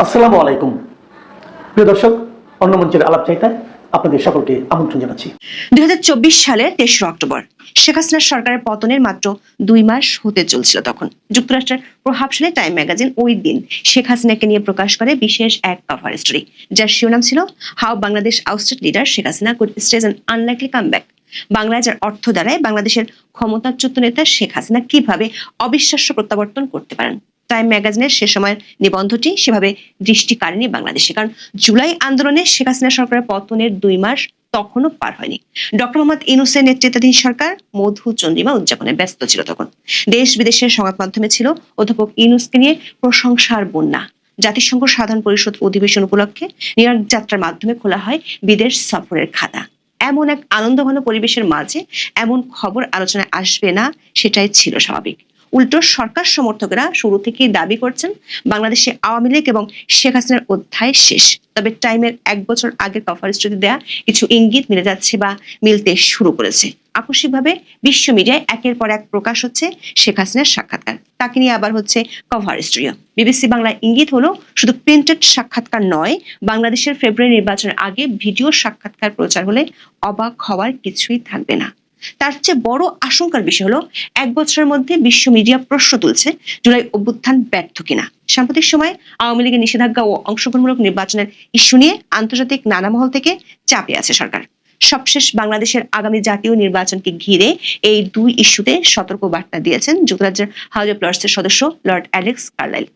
আসসালামু আলাইকুম প্রিয় দর্শক, অন্য মঞ্চের আলাপচারিতায় আপনাদের সকলকে আমন্ত্রণ জানাচ্ছি। 2024 সালের 23 অক্টোবর শেখ হাসিনার সরকারের পতনের মাত্র 2 মাস হতে চলছিল। তখন যুক্তরাষ্ট্রের প্রভাবশালী টাইম ম্যাগাজিন ওই দিন শেখ হাসিনাকে নিয়ে প্রকাশ করে বিশেষ এক কভার স্টোরি, যার শিরোনাম ছিল how Bangladesh ousted leader Sheikh Hasina could stage an unlikely comeback. বাংলায় যার অর্থ দাঁড়ায় বাংলাদেশের ক্ষমতাচ্যুত নেতা শেখ হাসিনা কিভাবে অবিশ্বাস্য প্রত্যাবর্তন করতে পারেন। টাইম ম্যাগাজিনের সে সময়ের নিবন্ধটি সেভাবে দৃষ্টি কাড়েনি বাংলাদেশে, কারণ জুলাই আন্দোলনে শেখ হাসিনা সরকারের পতনের 2 মাস তখনও পার হয়নি। ডক্টর মোহাম্মদ ইউনূসের নেতৃত্বাধীন সরকার মধু চন্দ্রিমা উদযাপনে ব্যস্ত ছিল। তখন দেশ বিদেশের সংবাদ মাধ্যমে ছিল অধ্যাপক ইউনূসকে নিয়ে প্রশংসার বন্যা। জাতিসংঘ সাধারণ পরিষদ অধিবেশন উপলক্ষে নিউ ইয়র্ক যাত্রার মাধ্যমে খোলা হয় বিদেশ সফরের খাতা। এমন এক আনন্দঘন পরিবেশের মাঝে এমন খবর আলোচনায় আসবে না, সেটাই ছিল স্বাভাবিক। উল্টো সরকার সমর্থকেরা শুরু থেকেই দাবি করছেন বাংলাদেশে আওয়ামী লীগ এবং শেখ হাসিনার অধ্যায় শেষ। তবে টাইমের 1 বছর আগের কভার স্টোরি দেয়া কিছু ইঙ্গিত মিলে যাচ্ছে বা মিলতে শুরু করেছে। আকস্মিকভাবে বিশ্ব মিডিয়ায় একের পর এক প্রকাশ হচ্ছে শেখ হাসিনার সাক্ষাৎকার, তাকে নিয়ে আবার হচ্ছে কভার স্টোরিও। বিবিসি বাংলা ইঙ্গিত হলো শুধু প্রিন্টেড সাক্ষাৎকার নয়, বাংলাদেশের ফেব্রুয়ারি নির্বাচনের আগে ভিডিও সাক্ষাৎকার প্রচার হলে অবাক হওয়ার কিছুই থাকবে না। তার চেয়ে বড় আশঙ্কার বিষয় হলো 1 বছরের মধ্যে বিশ্ব মিডিয়া প্রশ্ন তুলছে জুলাই অভ্যুত্থান ব্যর্থ কিনা। সাম্প্রতিক সময় আওয়ামী লীগের নিষেধাজ্ঞা ও অংশগ্রহণমূলক নির্বাচনের ইস্যু নিয়ে আন্তর্জাতিক নানা মহল থেকে চাপে আছে সরকার। সবশেষ বাংলাদেশের আগামী জাতীয় নির্বাচনকে ঘিরে এই 2 ইস্যুতে সতর্ক বার্তা দিয়েছেন যুক্তরাজ্যের হাউজ অব লর্ডসের সদস্য লর্ড অ্যালেক্স কার্লাইল।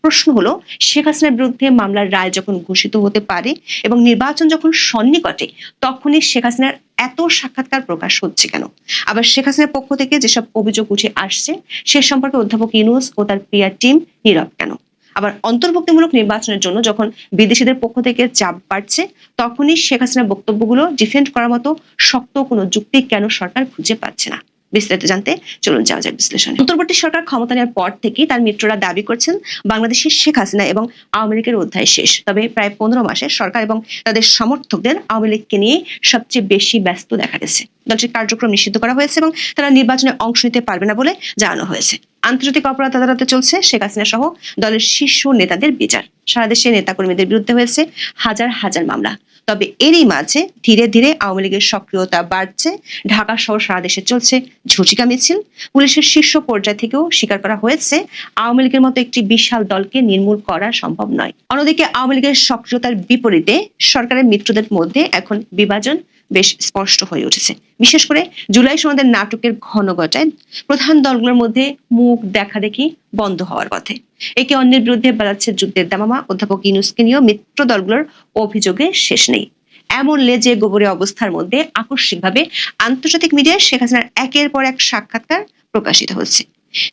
প্রশ্ন হলো, শেখ হাসিনার বিরুদ্ধে মামলার রায় যখন ঘোষিত হতে পারে এবং নির্বাচন যখন সন্নিকটে, তখনই শেখ হাসিনার এত সাক্ষাৎকার প্রকাশ হচ্ছে কেন? আবার শেখ হাসিনার পক্ষ থেকে যেসব অভিযোগ উঠে আসছে সে সম্পর্কে অধ্যাপক ইউনূস ও তার পিআর টিম নীরব কেন? আবার অন্তর্ভুক্তিমূলক নির্বাচনের জন্য যখন বিদেশিদের পক্ষ থেকে চাপ বাড়ছে, তখনই শেখ হাসিনার বক্তব্যগুলো ডিফেন্ড করার মতো শক্ত কোনো যুক্তি কেন সরকার খুঁজে পাচ্ছে না? বিস্তারিত জানতে চলুন যাওয়া যাক বিশ্লেষণে। অন্তর্বর্তী সরকার ক্ষমতা নেওয়ার পর থেকেই তার মিত্ররা দাবি করছেন বাংলাদেশের শেখ হাসিনা এবং আওয়ামী লীগের অধ্যায় শেষ। তবে প্রায় 15 মাসে সরকার এবং তাদের সমর্থকদের আওয়ামী লীগকে নিয়ে সবচেয়ে বেশি ব্যস্ত দেখা গেছে। দলটির কার্যক্রম নিষিদ্ধ করা হয়েছে এবং তারা নির্বাচনে অংশ নিতে পারবে না বলে জানানো হয়েছে। আন্তর্জাতিক অপরাধ আদালতে চলছে শেখ হাসিনা সহ দলের শীর্ষ নেতাদের বিচার। সারা দেশে নেতাকর্মীদের বিরুদ্ধে হয়েছে হাজার হাজার মামলা। তবে এরই মাঝে ধীরে ধীরে আওয়ামী লীগের সক্রিয়তা বাড়ছে। ঢাকা সহ সারা দেশে চলছে ঝটিকা মিছিল। পুলিশের শীর্ষ পর্যায় থেকেও স্বীকার করা হয়েছে আওয়ামী লীগের মতো একটি বিশাল দলকে নির্মূল করা সম্ভব নয়। অন্যদিকে আওয়ামী লীগের সক্রিয়তার বিপরীতে সরকারের মিত্রদের মধ্যে এখন বিভাজন বেশ স্পষ্ট হয়ে উঠেছে। বিশেষ করে জুলাই সনদের নাটকের ঘন ঘটায় প্রধান দলগুলোর মধ্যে মুখ দেখা দেখি বন্ধ হওয়ার পথে। একে অন্যের বিরুদ্ধে বাজাচ্ছে যুদ্ধের দামামা। অধ্যাপক ইউনূসকে নিয়েও মিত্র দলগুলোর অভিযোগে শেষ নেই। এমন লেজে গোবরে অবস্থার মধ্যে আকস্মিকভাবে আন্তর্জাতিক মিডিয়ায় শেখ হাসিনার একের পর এক সাক্ষাৎকার প্রকাশিত হচ্ছে।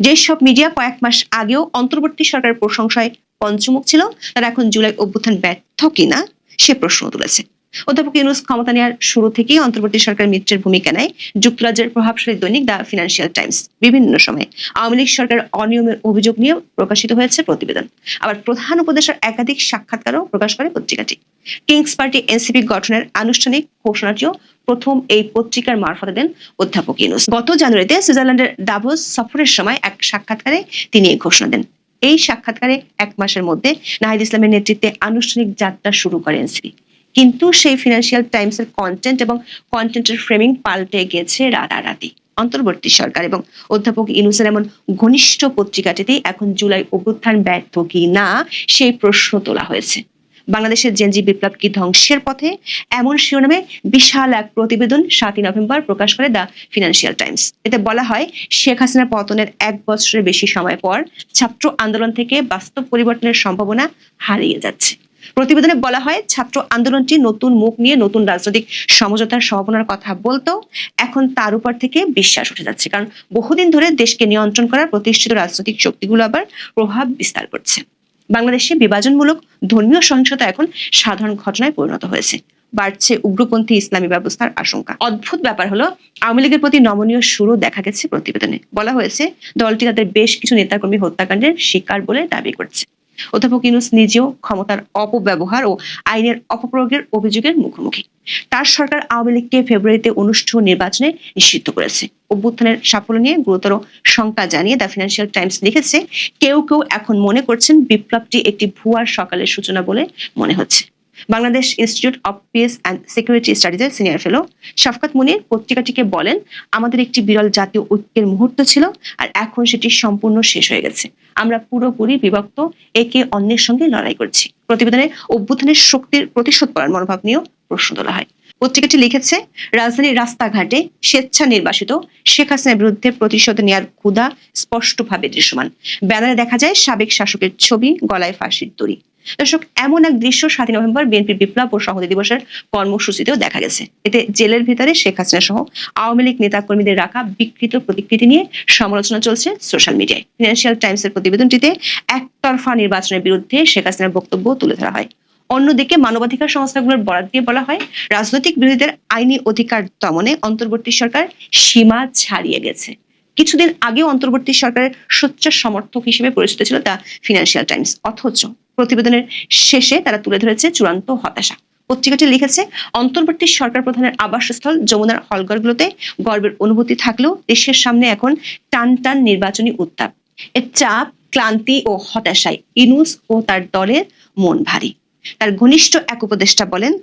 যেসব মিডিয়া কয়েক মাস আগেও অন্তর্বর্তী সরকারের প্রশংসায় পঞ্চমুখ ছিল, তারা এখন জুলাই অভ্যুত্থান ব্যর্থ কিনা সে প্রশ্ন তুলেছে। অধ্যাপক ইউনূস ক্ষমতা নেওয়ার শুরু থেকেই অন্তর্বর্তী সরকারের মিত্রের ভূমিকা নেয়। যুক্তরাজ্যের প্রভাবশালী দৈনিক দ্য ফিনান্সিয়াল টাইমস বিভিন্ন সময়ে আওয়ামী লীগ সরকারের অনিয়মের অভিযোগ নিয়ে প্রকাশিত হয়েছে প্রতিবেদন। আবার প্রধান উপদেষ্টার একাধিক সাক্ষাৎকারও প্রকাশ করে পত্রিকাটি। কিংস পার্টি এনসিপি গঠনের আনুষ্ঠানিক ঘোষণাটিও প্রথম এই পত্রিকার মারফতে দেন অধ্যাপক ইউনূস। গত জানুয়ারিতে সুইজারল্যান্ডের দাভোস সফরের সময় এক সাক্ষাৎকারে তিনি এই ঘোষণা দেন। এই সাক্ষাৎকারে 1 মাসের মধ্যে নাহিদ ইসলামের নেতৃত্বে আনুষ্ঠানিক যাত্রা শুরু করে এনসিপি। কিন্তু সেই ফিনান্সিয়াল টাইমসের কন্টেন্ট এবং কন্টেন্টের ফ্রেমিং পাল্টে গেছে রাতারাতি। অন্তর্বর্তী সরকার এবং অধ্যাপক ইউনূসের এমন ঘনিষ্ঠ পত্রিকাটিতেই এখন জুলাই অভ্যুত্থান ব্যর্থ কি না সেই প্রশ্ন তোলা হয়েছে। বাংলাদেশের জেনজি বিপ্লব কি ধ্বংসের পথে, এমন শিরোনামে বিশাল এক প্রতিবেদন 7 নভেম্বর প্রকাশ করে দ্য ফিনান্সিয়াল টাইমস। এতে বলা হয়, শেখ হাসিনার পতনের 1 বছরের বেশি সময় পর ছাত্র আন্দোলন থেকে বাস্তব পরিবর্তনের সম্ভাবনা হারিয়ে যাচ্ছে। প্রতিবেদনে বলা হয়, ছাত্র আন্দোলনটি নতুন মুখ নিয়ে নতুন রাজনৈতিক সমঝোতার সম্ভাবনার কথা বলতেও এখন তার উপর থেকে বিশ্বাস উঠে যাচ্ছে, কারণ বহুদিন ধরে দেশকে নিয়ন্ত্রণ করার প্রতিষ্ঠিত রাজনৈতিক শক্তিগুলো আবার প্রভাব বিস্তার করছে। বাংলাদেশে বিভাজনমূলক ধর্মীয় সহিংসতা এখন সাধারণ ঘটনায় পরিণত হয়েছে। বাড়ছে উগ্রপন্থী ইসলামী ব্যবস্থার আশঙ্কা। অদ্ভুত ব্যাপার হলো, আওয়ামী লীগের প্রতি নমনীয় সুরও দেখা গেছে প্রতিবেদনে। বলা হয়েছে, দলটি তাদের বেশ কিছু নেতাকর্মী হত্যাকাণ্ডের শিকার বলে দাবি করছে। অধ্যাপক ইউনূস নিজেও ক্ষমতার অপব্যবহার ও আইনের অপপ্রয়োগের অভিযোগের মুখোমুখি। তার সরকার আওয়ামী লীগকে ফেব্রুয়ারিতে অনুষ্ঠেয় নির্বাচনে নিষিদ্ধ করেছে। অভ্যুত্থানের সাফল্য নিয়ে গুরুতর শঙ্কা জানিয়ে দ্য ফিনান্সিয়াল টাইমস লিখেছে, কেউ কেউ এখন মনে করছেন বিপ্লবটি একটি ভুয়ার সকালের সূচনা বলে মনে হচ্ছে। Bangladesh institute of peace and security স্টাডিজের সিনিয়র ফেলো শফকাত মুনির পত্রিকাটিকে বলেন, আমাদের একটি বিরল জাতীয় ঐক্যের মুহূর্ত ছিল, আর এখন সেটি সম্পূর্ণ শেষ হয়ে গেছে। আমরা পুরোপুরি বিভক্ত, একে অন্যের সঙ্গে লড়াই করছি। প্রতিবেদনে অভ্যুত্থানের শক্তির প্রতিশোধ করার মনোভাব নিয়েও প্রশ্ন তোলা হয়। পত্রিকাটি লিখেছে, রাজধানীর রাস্তাঘাটে স্বেচ্ছা নির্বাসিত শেখ হাসিনার বিরুদ্ধে প্রতিশোধ নেওয়ার ক্ষুধা স্পষ্টভাবে দৃশ্যমান। ব্যানারে দেখা যায় সাবেক শাসকের ছবি, গলায় ফাঁসির দড়ি। দর্শক, এমন এক দৃশ্য 7 নভেম্বর বিএনপির বিপ্লব ও সংহতি দিবসের কর্মসূচিতেও দেখা গেছে। এতে জেলের ভিতরে শেখ হাসিনা সহ আওয়ামী লীগ নেতা কর্মীদের রাখা বিকৃত প্রতিকৃতি নিয়ে সমালোচনা চলছে সোশ্যাল মিডিয়ায়। ফিনান্সিয়াল টাইমসের প্রতিবেদনটিতে একতরফা নির্বাচনের বিরুদ্ধে শেখ হাসিনার বক্তব্য তুলে ধরা হয়। অন্যদিকে মানবাধিকার সংস্থাগুলোর বরাত দিয়ে বলা হয়, রাজনৈতিক বিরোধীদের আইনি অধিকার দমনে অন্তর্বর্তী সরকার সীমা ছাড়িয়ে গেছে। কিছুদিন আগেও অন্তর্বর্তী সরকারের সোচ্চার সমর্থক হিসেবে পরিচিত ছিল দ্য ফিনান্সিয়াল টাইমস, অথচ প্রতিবেদনের শেষে তারা তুলে ধরেছে চূড়ান্ত হতাশা। পত্রিকাটি লিখেছে, অন্তর্বর্তী সরকার প্রধানের আবাসস্থল যমুনার হলঘরগুলোতে গর্বের অনুভূতি থাকলেও দেশের সামনে এখন টান টান নির্বাচনী উত্তাপ। এর চাপ, ক্লান্তি ও হতাশায় ইউনূস ও তার দলের মন ভারী। তার ঘনিষ্ঠ এক উপদেষ্টা বলেন,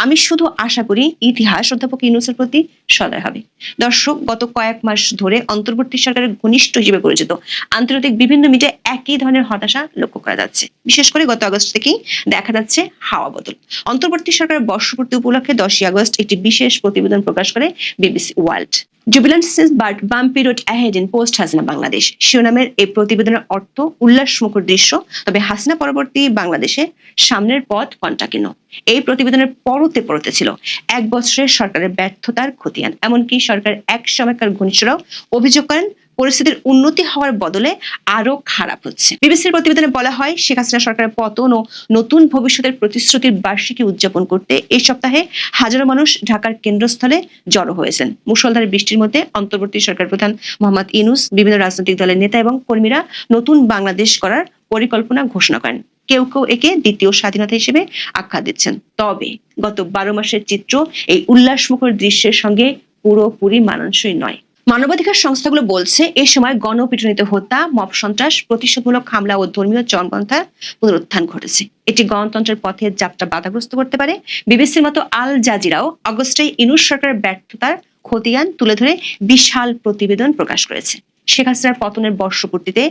আমি শুধু আশা করি ইতিহাস অধ্যাপক ইউনূসের প্রতি সদয় হবে। দর্শক, গত কয়েক মাস ধরে অন্তর্বর্তী সরকারের ঘনিষ্ঠ হিসেবে পরিচিত আন্তর্জাতিক বিভিন্ন মিডিয়ায় একই ধরনের হতাশা লক্ষ্য করা যাচ্ছে। বিশেষ করে গত আগস্ট থেকেই দেখা যাচ্ছে হাওয়া বদল। অন্তর্বর্তী সরকারের বর্ষপূর্তি উপলক্ষে 10ই আগস্ট একটি বিশেষ প্রতিবেদন প্রকাশ করে BBC world. Jubilant since but bumpy road ahead in post Hasina Bangladesh শিরোনামের এই প্রতিবেদনের অর্থ উল্লাসমুখর দৃশ্য, তবে হাসিনা পরবর্তী বাংলাদেশে সামনের পথ কণ্টাকীর্ণ। এই প্রতিবেদনের পরতে পরতে ছিল 1 বছরের সরকারের ব্যর্থতার খতিয়ান। এমনকি সরকার এক সময়কার ঘনিষ্ঠরাও অভিযোগ করেন, পরিস্থিতির উন্নতি হওয়ার বদলে আরো খারাপ হচ্ছে। বিবিসির প্রতিবেদনে বলা হয়, শেখ হাসিনা সরকারের পতন ও নতুন ভবিষ্যতের প্রতিশ্রুতির বার্ষিকী উদযাপন করতে এই সপ্তাহে হাজারো মানুষ ঢাকার কেন্দ্রস্থলে জড়ো হয়েছেন। মুষলধারে বৃষ্টির মধ্যে অন্তর্বর্তী সরকার প্রধান মোহাম্মদ ইউনূস, বিভিন্ন রাজনৈতিক দলের নেতা এবং কর্মীরা নতুন বাংলাদেশ করার পরিকল্পনা ঘোষণা করেন। কেউ কেউ একে দ্বিতীয় স্বাধীনতা হিসেবে আখ্যা দিচ্ছেন। তবে গত 12 মাসের চিত্র এই উল্লাসমুখর দৃশ্যের সঙ্গে পুরোপুরি মানানসই নয়। মানবাধিকার সংস্থাগুলো বলছে, এ সময় গণপিটুনিতে হত্যা, মব সন্ত্রাস, প্রতিশোধমূলক হামলা ও ধর্মীয় চরমপন্থার পুনরুত্থান ঘটেছে। এটি গণতন্ত্রের পথে যাত্রা বাধাগ্রস্ত করতে পারে। বিবিসির মতো আল জাজিরাও আগস্টে ইউনূস সরকারের ব্যর্থতার খতিয়ান তুলে ধরে বিশাল প্রতিবেদন প্রকাশ করেছে। শেখ হাসিনার পতনের বর্ষপূর্তিতে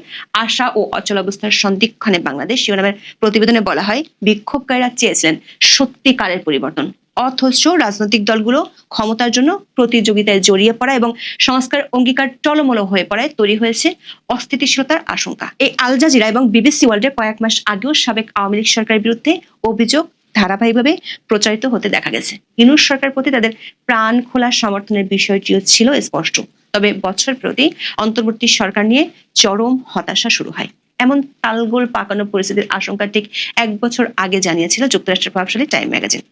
আশা ও অচলাবস্থার সন্ধিক্ষণে বাংলাদেশ শিরোনামের প্রতিবেদনে বলা হয়, বিক্ষোভকারীরা চেয়েছিলেন সত্যিকারের পরিবর্তন, অথচ রাজনৈতিক দলগুলো ক্ষমতার জন্য প্রতিযোগিতায় জড়িয়ে পড়া এবং সংস্কার অঙ্গীকার টলমল হয়ে পড়ায় তৈরি হয়েছে অস্থিতিশীলতার আশঙ্কা। এই আল জাজিরা এবং বিবিসি ওয়ার্ল্ডে কয়েক মাস আগেও সাবেক আওয়ামী লীগ সরকারের বিরুদ্ধে অভিযোগ ধারাবাহিকভাবে প্রচারিত হতে দেখা গেছে। ইউনূস সরকার প্রতি তাদের প্রাণ খোলা সমর্থনের বিষয়টিও ছিল স্পষ্ট। তবে বছর প্রতি অন্তর্বর্তী সরকার নিয়ে চরম হতাশা শুরু হয়। এমন তালগোল পাকানো পরিস্থিতির আশঙ্কা ঠিক 1 বছর আগে জানিয়েছিল যুক্তরাষ্ট্রের প্রভাবশালী টাইম ম্যাগাজিন।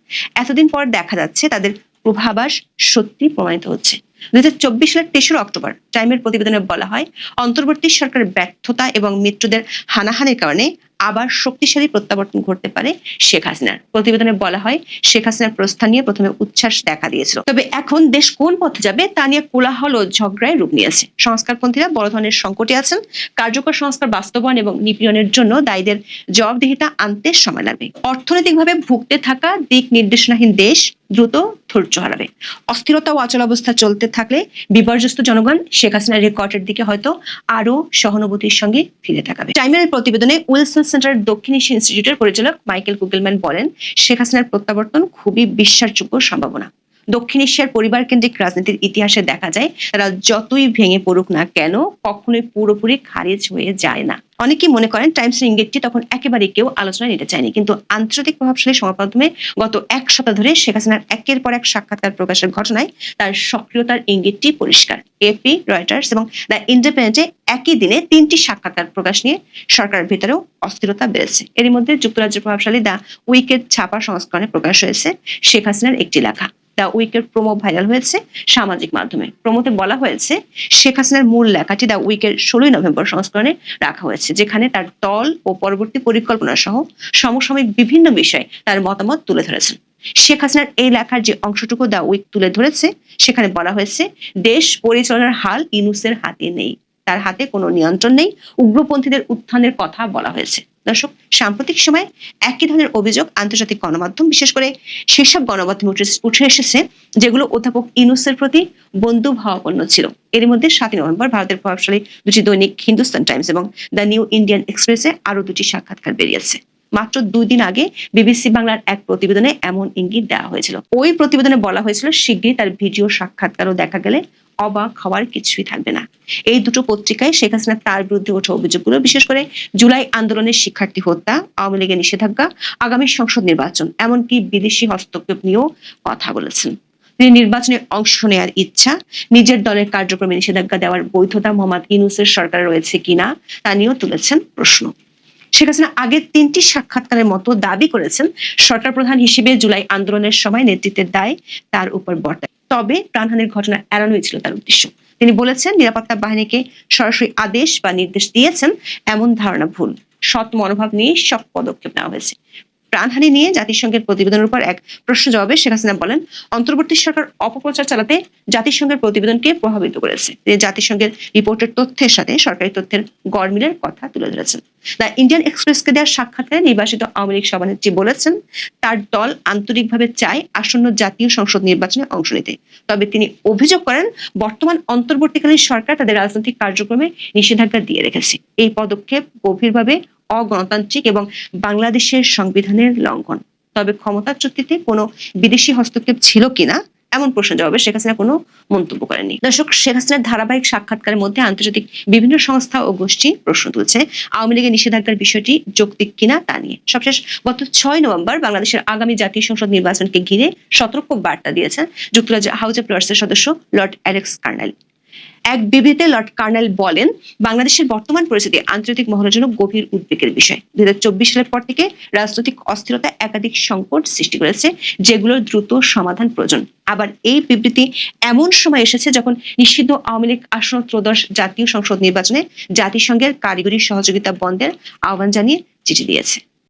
এতদিন পর দেখা যাচ্ছে তাদের পূর্বাভাস সত্যি প্রমাণিত হচ্ছে। 2024 সালের 23 অক্টোবর টাইমের প্রতিবেদনে বলা হয়, অন্তর্বর্তী সরকারের ব্যর্থতা এবং মিত্রদের হানাহানির কারণে আবার শক্তিশালী প্রত্যাবর্তন ঘটতে পারে শেখ হাসিনার। প্রতিবেদনে বলা হয়, শেখ হাসিনার প্রস্থান নিয়ে প্রথমে উচ্ছ্বাস দেখা দিয়েছিল, তবে এখন দেশ কোন পথে যাবে তা নিয়ে কোলাহল ও ঝগড়ায় রূপ নিয়েছে। সংস্কারপন্থীরা বড় ধরনের সংকটে আছেন। কার্যকর সংস্কার বাস্তবায়ন এবং নিপীড়নের জন্য দায়ীদের জবাবদিহিতা আনতে সময় লাগবে। অর্থনৈতিকভাবে ভুগতে থাকা দিক নির্দেশনাহীন দেশ দ্রুত ধৈর্য হারাবে। অস্থিরতা ও অচলাবস্থা চলতে থাকলে বিপর্যস্ত জনগণ শেখ হাসিনার রেকর্ডের দিকে হয়তো আরো সহানুভূতির সঙ্গে ফিরে তাকাবে। টাইমের প্রতিবেদনে উইলসন সেন্টার দক্ষিণ এশিয়া ইনস্টিটিউটের পরিচালক মাইকেল কুগেলম্যান বলেন, শেখ হাসিনার প্রত্যাবর্তন খুবই বিশ্বাসযোগ্য সম্ভাবনা। দক্ষিণ এশিয়ার পরিবার কেন্দ্রিক রাজনীতির ইতিহাসে দেখা যায়, তারা যতই ভেঙে পড়ুক না কেন কখনোই পুরোপুরি খারিজ হয়ে যায় না। অনেকেই মনে করেন টাইমসের ইঙ্গিতটি তখন একেবারে কেউ আলোচনায় নিতে চায়নি, কিন্তু আন্তর্জাতিক প্রভাবশালী সংবাদ মাধ্যমে গত 1 সপ্তাহ ধরে শেখ হাসিনার একের পর এক সাক্ষাৎকার প্রকাশের ঘটনায় তার সক্রিয়তার ইঙ্গিতটি পরিষ্কার। এপি, রয়টার্স এবং দ্য ইন্ডিপেন্ডেন্টে একই দিনে 3টি সাক্ষাৎকার প্রকাশ নিয়ে সরকারের ভেতরেও অস্থিরতা বেড়েছে। এরই মধ্যে যুক্তরাজ্যের প্রভাবশালী দ্য উইকেট ছাপা সংস্করণে প্রকাশ হয়েছে শেখ হাসিনার একটি লেখা। দ্য উইকের প্রোমো ভাইরাল হয়েছে সামাজিক মাধ্যমে। প্রোমোতে বলা হয়েছে শেখ হাসিনার মূল লেখাটি দ্য উইকের 16 নভেম্বর সংস্করণে রাখা হয়েছে, যেখানে তার দল ও পরবর্তী পরিকল্পনা সহ সমসাময়িক বিভিন্ন বিষয়ে তার মতামত তুলে ধরেছেন। শেখ হাসিনার এই লেখার যে অংশটুকু দ্য উইক তুলে ধরেছে সেখানে বলা হয়েছে দেশ পরিচালনার হাল ইউনূসের হাতে নেই, তার হাতে কোনো নিয়ন্ত্রণ নেই, উগ্রপন্থীদের উত্থানের কথা বলা হয়েছে। দর্শক, সাম্প্রতিক সময়ে একই ধরনের অভিযোগ আন্তর্জাতিক গণমাধ্যম, বিশেষ করে সেসব গণমাধ্যমে উঠে এসেছে যেগুলো অধ্যাপক ইউনূসের প্রতি বন্ধু ভাবাপন্ন ছিল। এর মধ্যে 7 নভেম্বর ভারতের প্রভাবশালী দুটি দৈনিক হিন্দুস্তান টাইমস এবং দ্য নিউ ইন্ডিয়ান এক্সপ্রেসে আরো দুটি সাক্ষাৎকার বেরিয়েছে। মাত্র 2 দিন আগে বিবিসি বাংলার এক প্রতিবেদনে এমন ইঙ্গিত দেওয়া হয়েছিল। ওই প্রতিবেদনে বলা হয়েছিল শিগগিরই তার ভিডিও সাক্ষাৎকারও দেখা গেলে অবাক হওয়ার কিছুই থাকবে না। এই দুটো পত্রিকায় শেখ হাসিনা তার বিরুদ্ধে ওঠা অভিযোগগুলো, বিশেষ করে জুলাই আন্দোলনের শিক্ষার্থী হত্যা, আওয়ামী লীগের নিষেধাজ্ঞা, আগামী সংসদ নির্বাচন, এমনকি বিদেশি হস্তক্ষেপ নিয়েও কথা বলেছেন। তিনি নির্বাচনে অংশ নেওয়ার ইচ্ছা, নিজের দলের কার্যক্রমে নিষেধাজ্ঞা দেওয়ার বৈধতা মোহাম্মদ ইউনূসের সরকারে রয়েছে কিনা তা নিয়েও তুলেছেন প্রশ্ন। শেখ হাসিনা আগের 3টি সাক্ষাৎকারের মতো দাবি করেছেন সরকার প্রধান হিসেবে জুলাই আন্দোলনের সময় নেতৃত্বের দায় তার উপর বর্তায়, তবে প্রাণহানির ঘটনা এড়ানোই ছিল তার উদ্দেশ্য। তিনি বলেছেন নিরাপত্তা বাহিনীকে সরাসরি আদেশ বা নির্দেশ দিয়েছেন এমন ধারণা ভুল, সৎ মনোভাব নিয়ে সব পদক্ষেপ নেওয়া হয়েছে। প্রাণহানি নিয়ে জাতিসংঘের প্রতিবেদনের উপর এক প্রশ্ন জবাবে শেখ হাসিনা বলেন অন্তর্বর্তী সরকার অপপ্রচার চালাতে জাতিসংঘের প্রতিবেদনকে প্রভাবিত করেছে। তিনি জাতিসংঘের রিপোর্টের তথ্যের সাথে সরকারি তথ্যের গড়মিলের কথা তুলে ধরেছেন। দ্য ইন্ডিয়ান এক্সপ্রেসকে দেওয়া সাক্ষাৎকারে নির্বাচিত আওয়ামী লীগ সভানেত্রী বলেছেন তার দল আন্তরিকভাবে চায় আসন্ন জাতীয় সংসদ নির্বাচনে অংশ নিতে, তবে তিনি অভিযোগ করেন বর্তমান অন্তর্বর্তীকালীন সরকার তাদের রাজনৈতিক কার্যক্রমে নিষেধাজ্ঞা দিয়ে রেখেছে। এই পদক্ষেপ গভীরভাবে অগণতান্ত্রিক এবং বাংলাদেশের সংবিধানের লঙ্ঘন। তবে ক্ষমতাচ্যুতিতে কোনো বিদেশি হস্তক্ষেপ ছিল কিনা এমন প্রশ্নের জবাবে শেখ হাসিনা কোনো মন্তব্য করেননি। দর্শক, শেখ হাসিনার ধারাবাহিক সাক্ষাৎকারের মধ্যে আন্তর্জাতিক বিভিন্ন সংস্থা ও গোষ্ঠী প্রশ্ন তুলছে আওয়ামী লীগের নিষেধাজ্ঞার বিষয়টি যৌক্তিক কিনা তা নিয়ে। সবশেষ গত 6 নভেম্বর বাংলাদেশের আগামী জাতীয় সংসদ নির্বাচনকে ঘিরে সতর্ক বার্তা দিয়েছেন যুক্তরাজ্য হাউস অব লর্ডসের সদস্য লর্ড অ্যালেক্স কার্নেল। এক বিবৃতিতে লর্ড কার্নেল বলেন বাংলাদেশের বর্তমান পরিস্থিতি আন্তর্জাতিক মহলের জন্য গভীর উদ্বেগের বিষয়। 2024 সালের পর থেকে রাজনৈতিক অস্থিরতা একাধিক সংকট সৃষ্টি করেছে যেগুলোর দ্রুত সমাধান প্রয়োজন। আবার এই বিবৃতি এমন সময় এসেছে যখন নিষিদ্ধ আওয়ামী লীগ আসন্ন ত্রয়োদশ জাতীয় সংসদ নির্বাচনে জাতিসংঘের কারিগরি সহযোগিতা বন্ধের আহ্বান জানিয়ে চিঠি দিয়েছে।